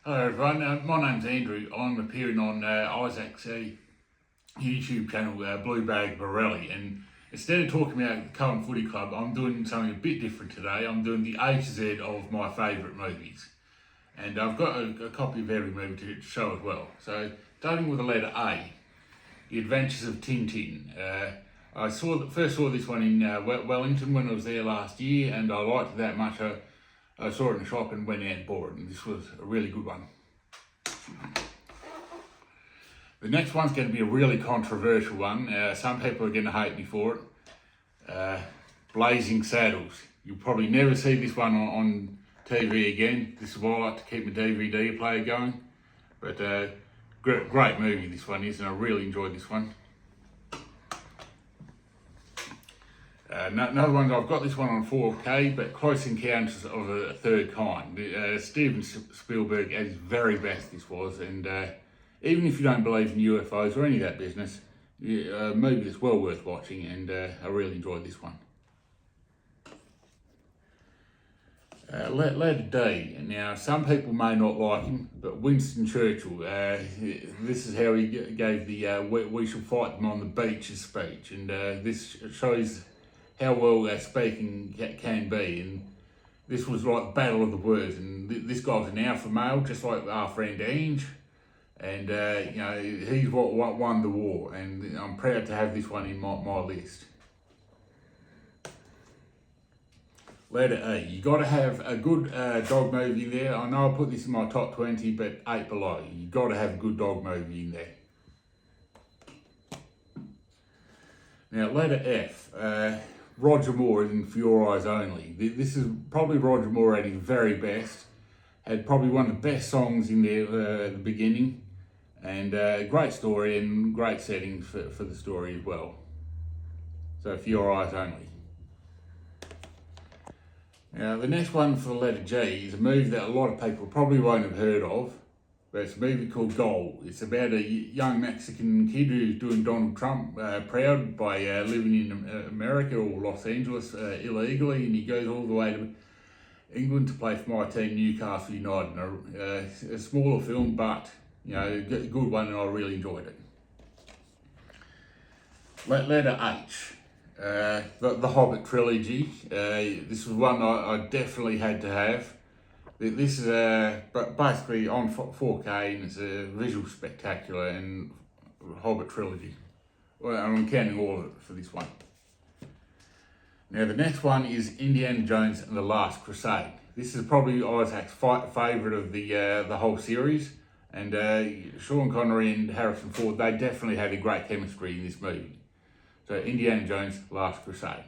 Hello everyone, my name's Andrew. I'm appearing on Isaac's YouTube channel, Blue Bag Borelli, and instead of talking about the Cohen Footy Club, I'm doing something a bit different today. I'm doing the A to Z of my favourite movies, and I've got a copy of every movie to show as well. So, starting with the letter A, The Adventures of Tintin. I first saw this one in Wellington when I was there last year, and I liked it that much. I saw it in the shop and went out and bought it, and this was a really good one. The next one's going to be a really controversial one. Some people are going to hate me for it. Blazing Saddles. You'll probably never see this one on TV again. This is why I like to keep my DVD player going. But great movie this one is, and I really enjoyed this one. Another one, I've got this one on 4K, but Close Encounters of a Third Kind. Steven Spielberg at his very best this was, and even if you don't believe in UFOs or any of that business, a movie that's well worth watching, and I really enjoyed this one. Letter D. Now, some people may not like him, but Winston Churchill, this is how he gave the we shall fight them on the beach speech, and this shows how well speaking can be, and this was like the battle of the words, and this guy was an alpha male, just like our friend Ange, and he's what won the war, and I'm proud to have this one in my list. Letter E, you got to have a good dog movie in there. I know I put this in my top 20, but 8 below. You got to have a good dog movie in there. Now, letter F. Roger Moore in For Your Eyes Only. This is probably Roger Moore at his very best. Had probably one of the best songs in there at the beginning. And great story and great settings for the story as well. So For Your Eyes Only. Now the next one for the letter G is a movie that a lot of people probably won't have heard of. But it's a movie called Goal. It's about a young Mexican kid who's doing Donald Trump proud by living in America or Los Angeles illegally, and he goes all the way to England to play for my team, Newcastle United. A smaller film, but a good one, and I really enjoyed it. Letter H. The Hobbit trilogy. This was one I definitely had to have. This is basically on 4K, and it's a visual spectacular and Hobbit trilogy. Well, I'm counting all of it for this one. Now the next one is Indiana Jones and the Last Crusade. This is probably Isaac's favourite of the whole series, and Sean Connery and Harrison Ford, they definitely had a great chemistry in this movie. So Indiana Jones, Last Crusade.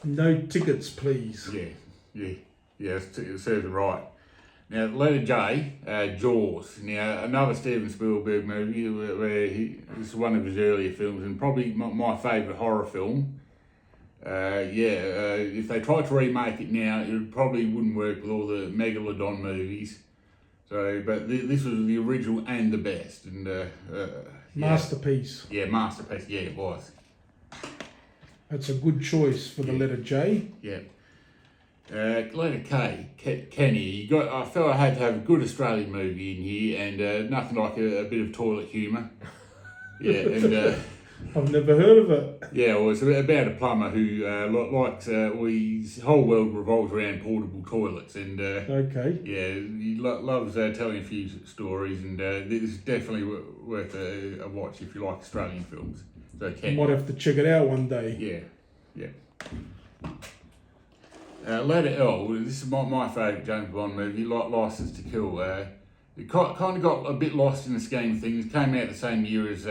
No tickets, please. Yeah, it serves it right. Now, letter J, Jaws. Now, another Steven Spielberg movie where this is one of his earlier films, and probably my favourite horror film. If they tried to remake it now, it probably wouldn't work with all the Megalodon movies. So, but this was the original and the best, and Masterpiece. Yeah, masterpiece. Yeah, it was. That's a good choice for the letter J. Yeah. Letter K, Kenny. I felt I had to have a good Australian movie in here, and nothing like a bit of toilet humour. Yeah, and I've never heard of it. yeah, well, it's about a plumber who likes. His whole world revolves around portable toilets, and Okay. yeah, he loves telling a few stories, and this is definitely worth a watch if you like Australian films. So Kenny. Might have to check it out one day. Yeah. Letter L, this is my favourite James Bond movie, Licence to Kill. It kind of got a bit lost in the scheme of things. It came out the same year as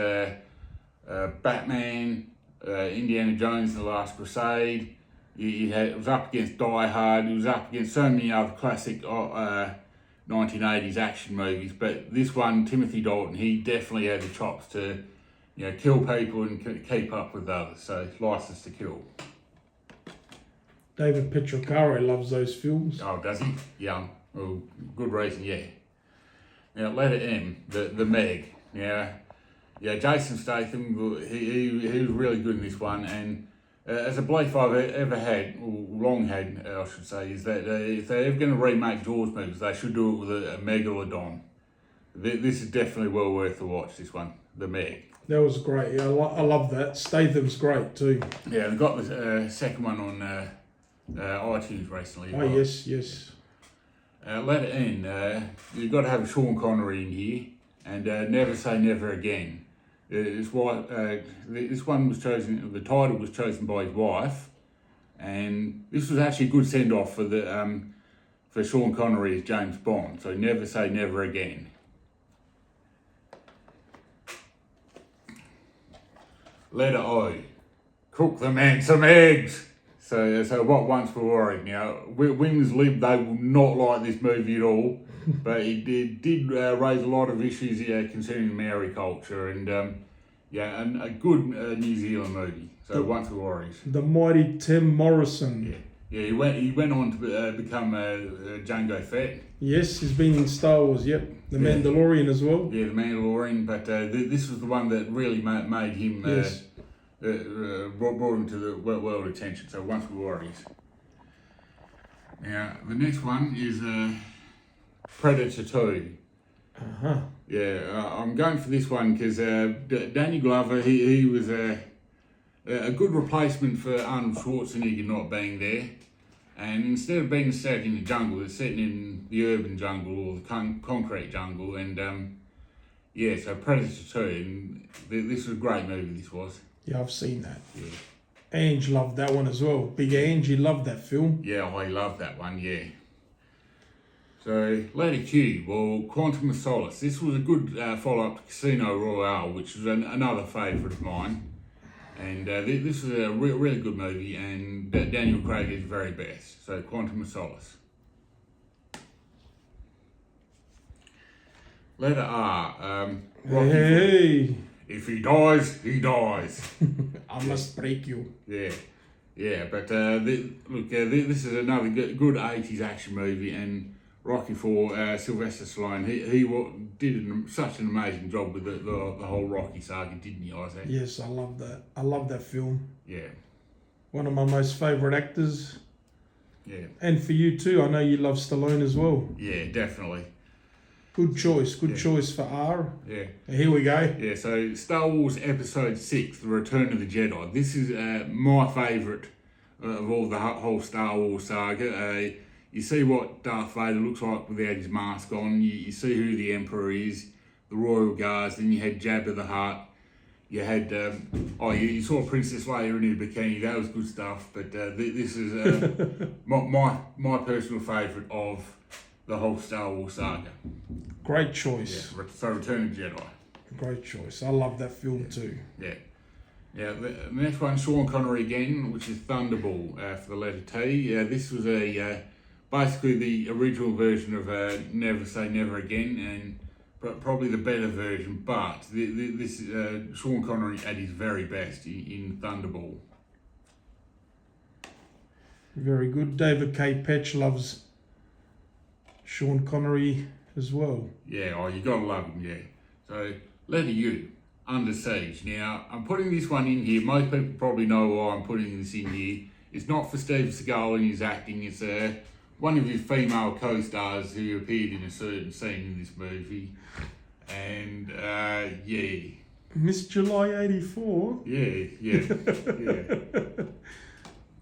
Batman, Indiana Jones and the Last Crusade. It was up against Die Hard. It was up against so many other classic 1980s action movies. But this one, Timothy Dalton, he definitely had the chops to kill people and keep up with others. So Licence to Kill. David Petrocaro loves those films. Oh, does he? Yeah. Well, good reason, yeah. Now, letter M, the Meg. Now, Jason Statham, he was really good in this one, and as a belief I've ever had, or long had, I should say, is that if they're ever going to remake Jaws movies, they should do it with a megalodon. This is definitely well worth the watch, this one, The Meg. That was great. Yeah, I love that. Statham's great too. Yeah, and I got the second one on iTunes recently. Oh, yes. Letter N, you've got to have Sean Connery in here, and Never Say Never Again. This one was chosen, the title was chosen by his wife, and this was actually a good send-off for Sean Connery as James Bond, so Never Say Never Again. Letter O, cook the man some eggs. So what once were worried. Now, Women's Lib, they will not like this movie at all, but it did raise a lot of issues concerning Maori culture, and and a good New Zealand movie. So once were worried. The mighty Tim Morrison. Yeah, he went on to become Jango Fett. Yes, he's been in Star Wars, yep. The Mandalorian as well. Yeah, The Mandalorian, but this was the one that really made him... Yes. Brought him to the world attention, so once were worries. Now, the next one is Predator 2. Uh-huh. Yeah, I'm going for this one because Danny Glover, he was a good replacement for Arnold Schwarzenegger not being there. And instead of being set in the jungle, it's set in the urban jungle or the concrete jungle. And so Predator 2, and this was a great movie, this was. Yeah, I've seen that. Yeah. Ange loved that one as well. Big Angie loved that film. Yeah, I love that one, yeah. So, letter Q, well, Quantum of Solace. This was a good follow-up to Casino Royale, which was another favourite of mine. And this was a really good movie, and Daniel Craig is very best. So, Quantum of Solace. Letter R, Rocky Hey! If he dies, he dies. I must break you. Yeah, but this is another good 80s action movie, and Rocky IV, Sylvester Stallone, he did such an amazing job with the whole Rocky saga, didn't he, Isaac? Yes, I love that. I love that film. Yeah. One of my most favourite actors. Yeah. And for you too, I know you love Stallone as well. Yeah, definitely. Good choice choice for R. Yeah. Here we go. Yeah, so Star Wars Episode 6, The Return of the Jedi. This is my favourite of all the whole Star Wars saga. You see what Darth Vader looks like without his mask on. You see who the Emperor is, the Royal Guards. Then you had Jabba the Hutt. You had, you saw Princess Leia in her bikini. That was good stuff. But this is my personal favourite of the whole Star Wars saga. Great choice. Yeah, so Return of the Jedi. Great choice. I love that film too. Yeah. Yeah, the next one, Sean Connery again, which is Thunderball for the letter T. This was basically the original version of Never Say Never Again, and probably the better version, but this is Sean Connery at his very best in Thunderball. Very good. David K. Petch loves Sean Connery as well. Yeah, you gotta love him, yeah. So, letter U, Under Siege. Now, I'm putting this one in here. Most people probably know why I'm putting this in here. It's not for Steve Seagal and his acting. It's one of his female co-stars who appeared in a certain scene in this movie. And, yeah. Miss July 84? Yeah.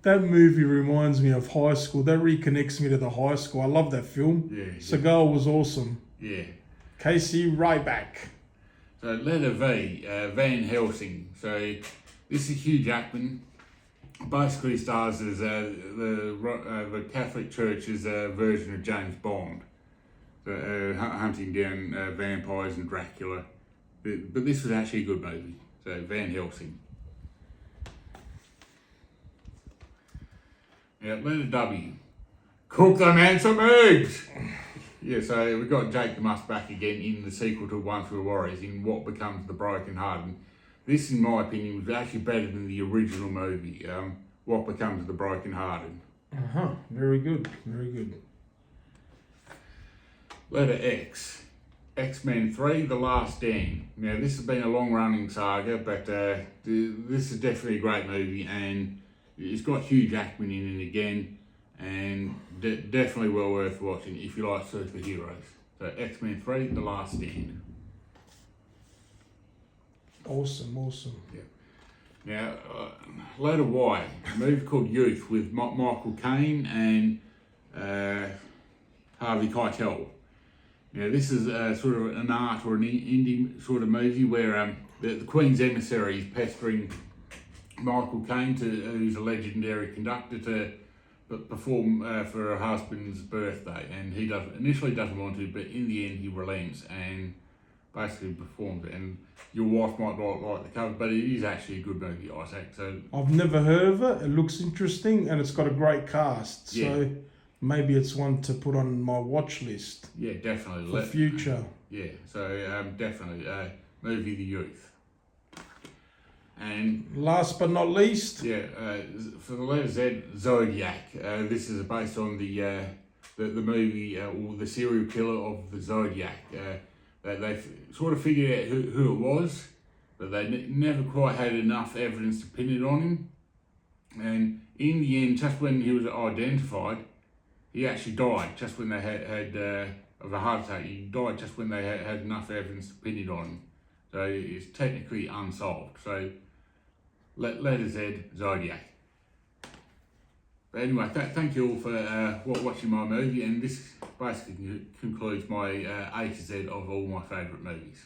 That movie reminds me of high school. That reconnects me to the high school. I love that film. Yeah. Seagal was awesome. Yeah. Casey Ryback. So letter V, Van Helsing. So this is Hugh Jackman. Basically stars as the Catholic Church's version of James Bond. Hunting down vampires and Dracula. But this was actually a good movie. So Van Helsing. Yeah, letter W. Cook the man some eggs! Yeah, so we got Jake the Muss back again in the sequel to Once Were Warriors in what becomes The Broken Heart. And this, in my opinion, was actually better than the original movie, What Becomes the Broken Hearted. Very good. Very good. Letter X. X-Men 3, The Last Stand. Now, this has been a long-running saga, but this is definitely a great movie, and it's got Hugh Jackman in it again, and definitely well worth watching if you like superheroes. So X-Men 3, The Last Stand. Awesome, awesome. Now, later why, a movie called Youth with Michael Caine and Harvey Keitel. Now, this is sort of an art or an indie sort of movie where the Queen's emissary is pestering Michael Caine, who's a legendary conductor, to perform for her husband's birthday, and he initially doesn't want to, but in the end he relents and basically performs it. And your wife might not like the cover, but it is actually a good movie, Isaac. So I've never heard of it. It looks interesting and it's got a great cast. So maybe it's one to put on my watch list. Yeah, definitely. For future. Yeah, so definitely movie The Youth. And last but not least, for the letter Z, Zodiac. This is based on the movie or the serial killer of the Zodiac. They sort of figured out who it was, but they never quite had enough evidence to pin it on him. And in the end, just when he was identified, he actually died. Just when they had of a heart attack, he died just when they had enough evidence to pin it on him. So it's technically unsolved. So letter Z, Zodiac. But anyway, thank you all for watching my movie, and this basically concludes my A to Z of all my favourite movies.